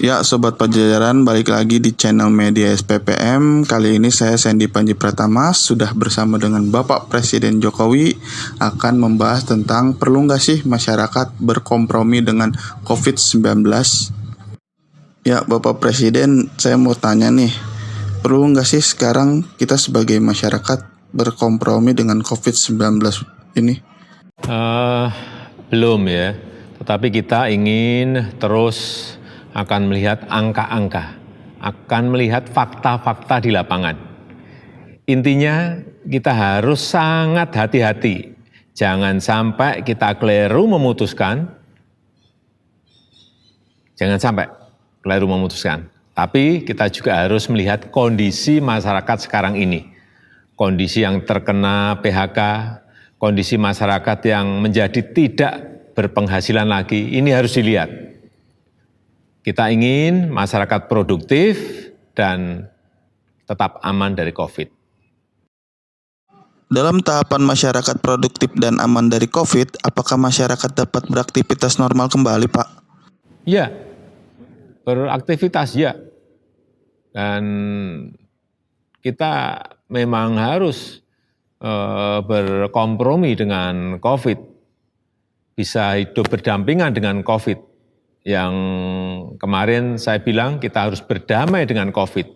Ya, Sobat Pajajaran, balik lagi di channel Media SPPM. Kali ini saya Sandy Panji Pratama sudah bersama dengan Bapak Presiden Jokowi akan membahas tentang perlu nggak sih masyarakat berkompromi dengan COVID-19. Ya, Bapak Presiden, saya mau tanya nih, perlu nggak sih sekarang kita sebagai masyarakat berkompromi dengan COVID-19 ini? Belum ya, tetapi kita ingin terus akan melihat angka-angka, akan melihat fakta-fakta di lapangan. Intinya kita harus sangat hati-hati, jangan sampai kita keliru memutuskan, tapi kita juga harus melihat kondisi masyarakat sekarang ini, kondisi yang terkena PHK, kondisi masyarakat yang menjadi tidak berpenghasilan lagi, ini harus dilihat. Kita ingin masyarakat produktif dan tetap aman dari COVID. Dalam tahapan masyarakat produktif dan aman dari COVID, apakah masyarakat dapat beraktivitas normal kembali, Pak? Ya, beraktivitas ya. Dan kita memang harus berkompromi dengan COVID, bisa hidup berdampingan dengan COVID. Yang kemarin saya bilang kita harus berdamai dengan COVID.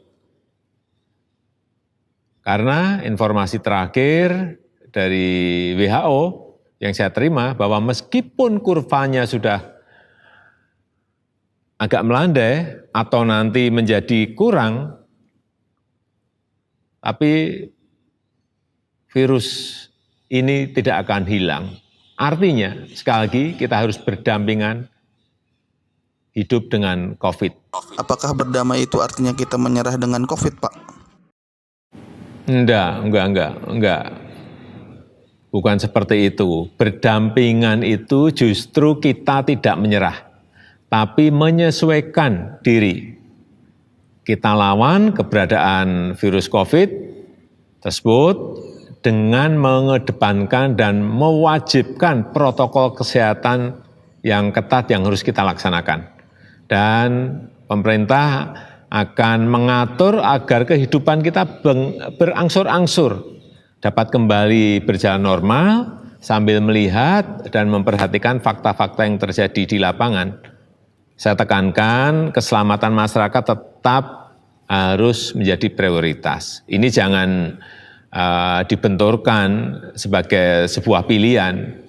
Karena informasi terakhir dari WHO yang saya terima bahwa meskipun kurvanya sudah agak melandai atau nanti menjadi kurang, tapi virus ini tidak akan hilang. Artinya, sekali lagi kita harus berdampingan hidup dengan COVID. Apakah berdamai itu artinya kita menyerah dengan COVID, Pak? Enggak. Bukan seperti itu. Berdampingan itu justru kita tidak menyerah, tapi menyesuaikan diri. Kita lawan keberadaan virus COVID tersebut dengan mengedepankan dan mewajibkan protokol kesehatan yang ketat yang harus kita laksanakan. Dan pemerintah akan mengatur agar kehidupan kita berangsur-angsur dapat kembali berjalan normal sambil melihat dan memperhatikan fakta-fakta yang terjadi di lapangan. Saya tekankan keselamatan masyarakat tetap harus menjadi prioritas. Ini jangan dibenturkan sebagai sebuah pilihan.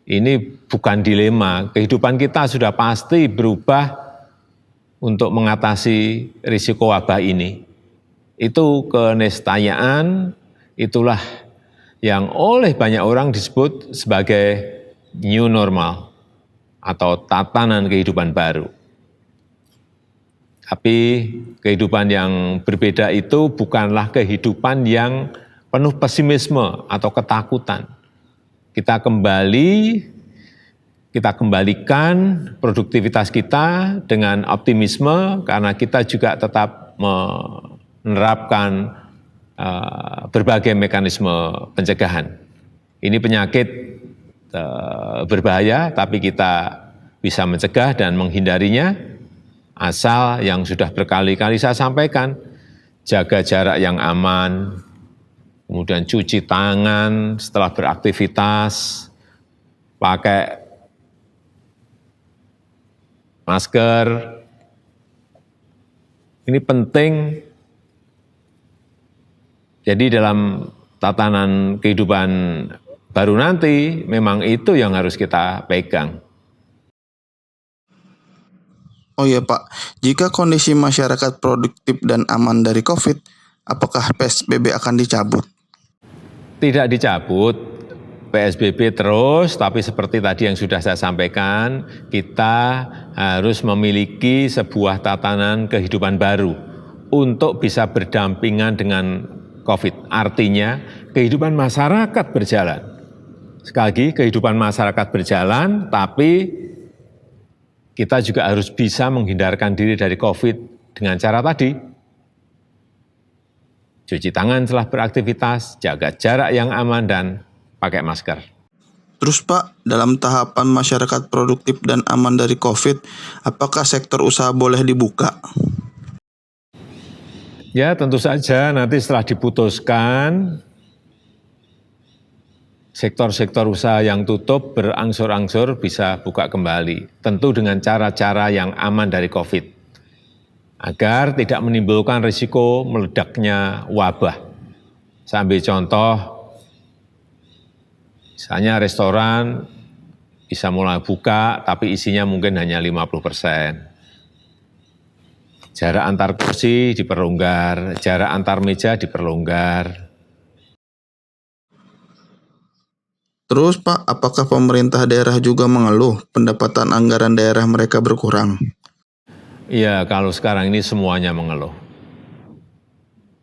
Ini bukan dilema, kehidupan kita sudah pasti berubah untuk mengatasi risiko wabah ini. Itu keniscayaan, itulah yang oleh banyak orang disebut sebagai new normal atau tatanan kehidupan baru. Tapi kehidupan yang berbeda itu bukanlah kehidupan yang penuh pesimisme atau ketakutan. Kita kembalikan produktivitas kita dengan optimisme karena kita juga tetap menerapkan berbagai mekanisme pencegahan. Ini penyakit berbahaya, tapi kita bisa mencegah dan menghindarinya asal yang sudah berkali-kali saya sampaikan, jaga jarak yang aman, kemudian cuci tangan setelah beraktivitas, pakai masker. Ini penting. Jadi dalam tatanan kehidupan baru nanti, memang itu yang harus kita pegang. Oh iya, Pak, jika kondisi masyarakat produktif dan aman dari COVID, apakah PSBB akan dicabut? Tidak dicabut, PSBB terus, tapi seperti tadi yang sudah saya sampaikan, kita harus memiliki sebuah tatanan kehidupan baru untuk bisa berdampingan dengan COVID. Artinya, kehidupan masyarakat berjalan. Sekali lagi, kehidupan masyarakat berjalan, tapi kita juga harus bisa menghindarkan diri dari COVID dengan cara tadi. Cuci tangan setelah beraktivitas, jaga jarak yang aman, dan pakai masker. Terus Pak, dalam tahapan masyarakat produktif dan aman dari COVID, apakah sektor usaha boleh dibuka? Ya tentu saja nanti setelah diputuskan, sektor-sektor usaha yang tutup berangsur-angsur bisa buka kembali. Tentu dengan cara-cara yang aman dari COVID, agar tidak menimbulkan risiko meledaknya wabah. Saya ambil contoh, misalnya restoran bisa mulai buka, tapi isinya mungkin hanya 50%. Jarak antar kursi diperlonggar, jarak antar meja diperlonggar. Terus Pak, apakah pemerintah daerah juga mengeluh pendapatan anggaran daerah mereka berkurang? Iya, kalau sekarang ini semuanya mengeluh.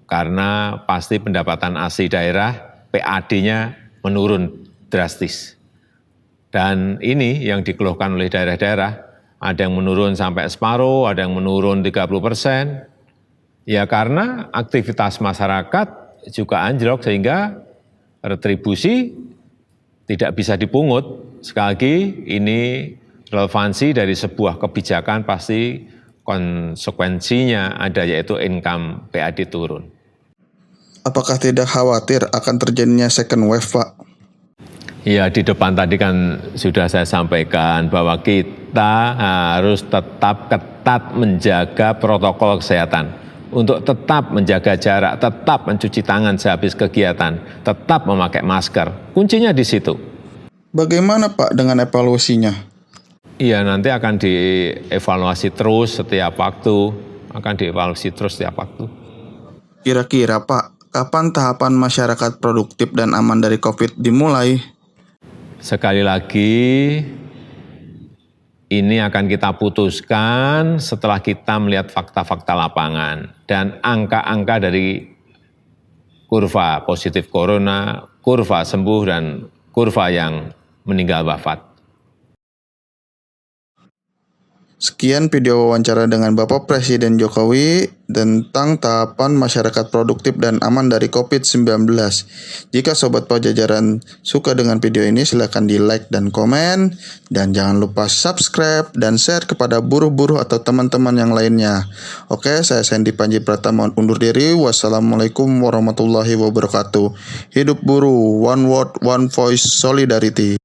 Karena pasti pendapatan asli daerah, PAD-nya menurun drastis. Dan ini yang dikeluhkan oleh daerah-daerah, ada yang menurun sampai separuh, ada yang menurun 30%. Ya karena aktivitas masyarakat juga anjlok sehingga retribusi tidak bisa dipungut. Sekali lagi ini relevansi dari sebuah kebijakan pasti konsekuensinya ada yaitu income PAD turun. Apakah tidak khawatir akan terjadinya second wave Pak? Ya di depan tadi kan sudah saya sampaikan bahwa kita harus tetap ketat menjaga protokol kesehatan. Untuk tetap menjaga jarak, tetap mencuci tangan sehabis kegiatan, tetap memakai masker. Kuncinya di situ. Bagaimana Pak dengan evaluasinya? Iya nanti akan dievaluasi terus setiap waktu, Kira-kira Pak, kapan tahapan masyarakat produktif dan aman dari COVID dimulai? Sekali lagi, ini akan kita putuskan setelah kita melihat fakta-fakta lapangan dan angka-angka dari kurva positif corona, kurva sembuh, dan kurva yang meninggal wafat. Sekian video wawancara dengan Bapak Presiden Jokowi tentang tahapan masyarakat produktif dan aman dari COVID-19. Jika Sobat Pajajaran suka dengan video ini, silakan di like dan komen. Dan jangan lupa subscribe dan share kepada buruh-buruh atau teman-teman yang lainnya. Oke, saya Sandy Panji Pratama undur diri. Wassalamualaikum warahmatullahi wabarakatuh. Hidup buruh, one word, one voice, solidarity.